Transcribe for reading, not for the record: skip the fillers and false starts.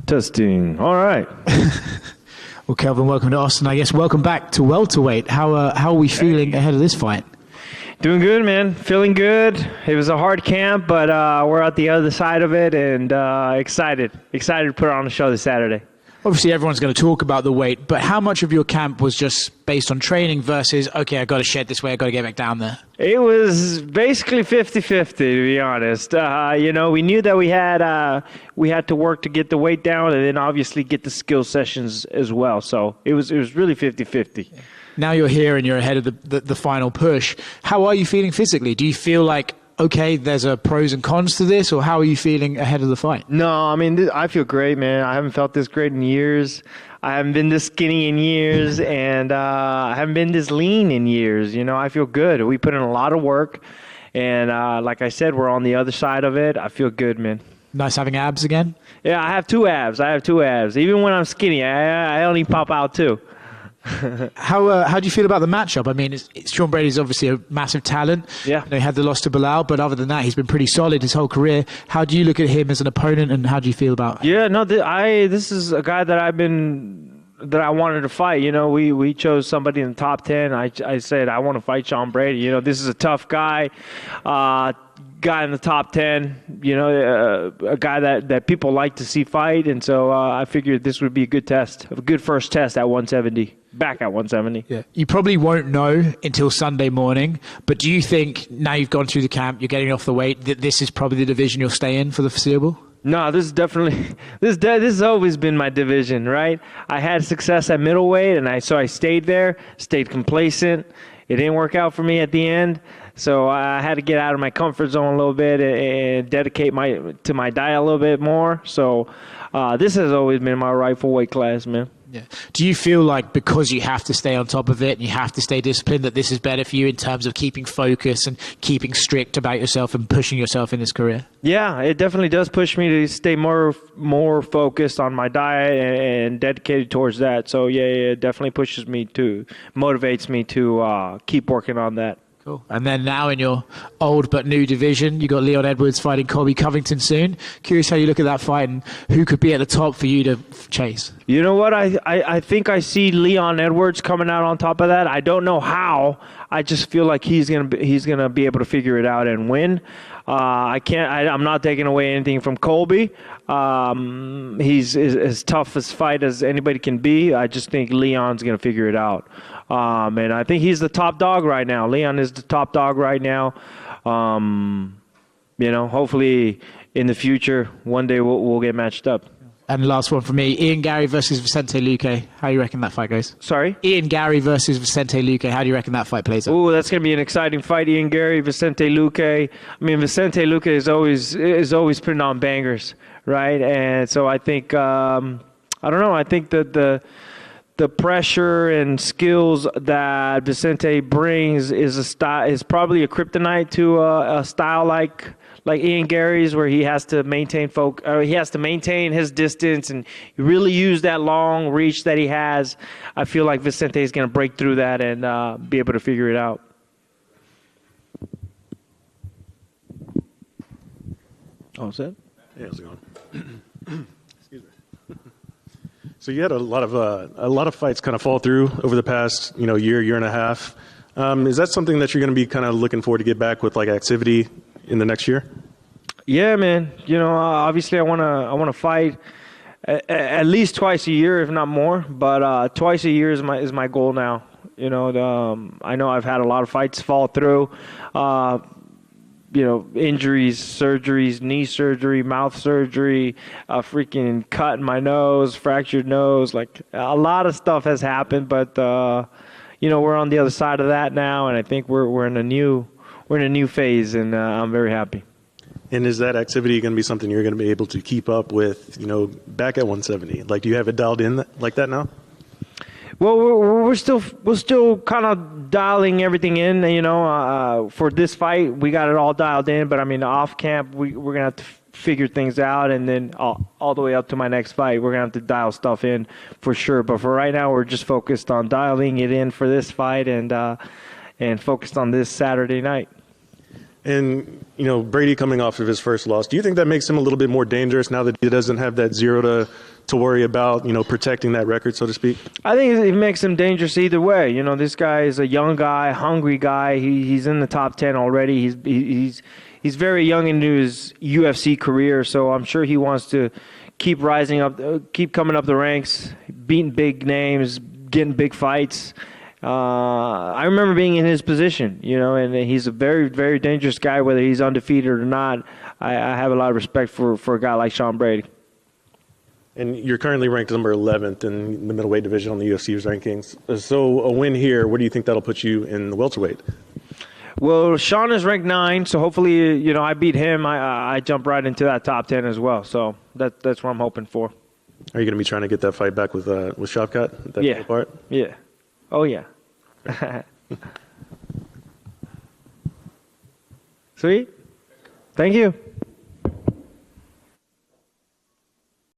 Testing. All right. Well, Kelvin, welcome to Austin. I guess welcome back to welterweight. How are we feeling ahead of this fight? Doing good, man. Feeling good. It was a hard camp, but we're at the other side of it, and excited to put on a show this Saturday. Obviously, everyone's going to talk about the weight, but how much of your camp was just based on training versus, okay, I got to shed this weight, I got to get back down there? It was basically 50-50, to be honest. We knew that we had to work to get the weight down, and then obviously get the skill sessions as well. So it was really 50-50. Now you're here and you're ahead of the final push. How are you feeling physically? Do you feel like, okay, there's a pros and cons to this, or how are you feeling ahead of the fight? No, I mean, I feel great, man. I haven't felt this great in years. I haven't been this skinny in years, and I haven't been this lean in years. I feel good. We put in a lot of work, and like I said, we're on the other side of it. I feel good, man. Nice having abs again? Yeah, I have two abs. Even when I'm skinny, I only pop out too. How do you feel about the matchup? I mean, Sean Brady's obviously a massive talent. Yeah. He had the loss to Bilal, but other than that, he's been pretty solid his whole career. How do you look at him as an opponent, and how do you feel about him? Yeah, no, this is a guy that I wanted to fight. We chose somebody in the top 10. I said I want to fight Sean Brady. This is a tough guy. Guy in the top 10, a guy that people like to see fight. And so I figured this would be a good test, a good first test at 170, back at 170. Yeah. You probably won't know until Sunday morning, but do you think now you've gone through the camp, you're getting off the weight, that this is probably the division you'll stay in for the foreseeable? No, this is definitely, this has always been my division, right? I had success at middleweight, and so I stayed there, stayed complacent. It didn't work out for me at the end. So I had to get out of my comfort zone a little bit and dedicate to my diet a little bit more. So this has always been my rightful weight class, man. Yeah. Do you feel like because you have to stay on top of it and you have to stay disciplined, that this is better for you in terms of keeping focus and keeping strict about yourself and pushing yourself in this career? Yeah, it definitely does push me to stay more focused on my diet and dedicated towards that. So yeah, it definitely motivates me to keep working on that. Cool. And then now in your old but new division, you got Leon Edwards fighting Colby Covington soon. Curious how you look at that fight and who could be at the top for you to chase. You know what? I think I see Leon Edwards coming out on top of that. I don't know how. I just feel like he's gonna be able to figure it out and win. I'm not taking away anything from Colby. He's as tough a fight as anybody can be. I just think Leon's gonna figure it out. And I think he's the top dog right now. Leon is the top dog right now. Hopefully in the future, one day we'll get matched up. And last one for me, Ian Gary versus Vicente Luque. How do you reckon that fight goes? Sorry? Ian Gary versus Vicente Luque. How do you reckon that fight plays out? Ooh, that's going to be an exciting fight, Ian Gary, Vicente Luque. I mean, Vicente Luque is always putting on bangers, right? And so I think, I don't know, I think that the pressure and skills that Vicente brings is probably a kryptonite to a style like Ian Gary's, where he has to maintain his distance and really use that long reach that he has. I feel like Vicente is going to break through that and be able to figure it out. All set? Hey, how's it going? Excuse me. So you had a lot of fights kind of fall through over the past year and a half. Is that something that you're going to be kind of looking forward to get back with, like, activity in the next year? Yeah, man. Obviously I want to fight at least twice a year, if not more. But twice a year is my goal now. I know I've had a lot of fights fall through. Injuries, surgeries, knee surgery, mouth surgery, a freaking cut in my nose, fractured nose. Like, a lot of stuff has happened, but we're on the other side of that now, and I think we're in a new phase, and I'm very happy. And is that activity going to be something you're going to be able to keep up with, back at 170? Like, do you have it dialed in like that now? Well, we're still kind of dialing everything in. For this fight, we got it all dialed in. But I mean, off camp, we're gonna have to figure things out, and then all the way up to my next fight, we're gonna have to dial stuff in for sure. But for right now, we're just focused on dialing it in for this fight and focused on this Saturday night. And, Brady coming off of his first loss, do you think that makes him a little bit more dangerous now that he doesn't have that 0 to to worry about, protecting that record, so to speak? I think it makes him dangerous either way. This guy is a young guy, hungry guy. He's in the top 10 already. He's very young into his UFC career, so I'm sure he wants to keep rising up, keep coming up the ranks, beating big names, getting big fights. I remember being in his position, and he's a very, very dangerous guy, whether he's undefeated or not. I have a lot of respect for a guy like Sean Brady. And you're currently ranked number 11th in the middleweight division on the UFC's rankings. So a win here, where do you think that'll put you in the welterweight? Well, Sean is ranked 9, so hopefully, I beat him. I jump right into that top 10 as well. So that's what I'm hoping for. Are you going to be trying to get that fight back with Shavkat? That Yeah. part? Yeah. Oh, yeah. Sweet. Thank you.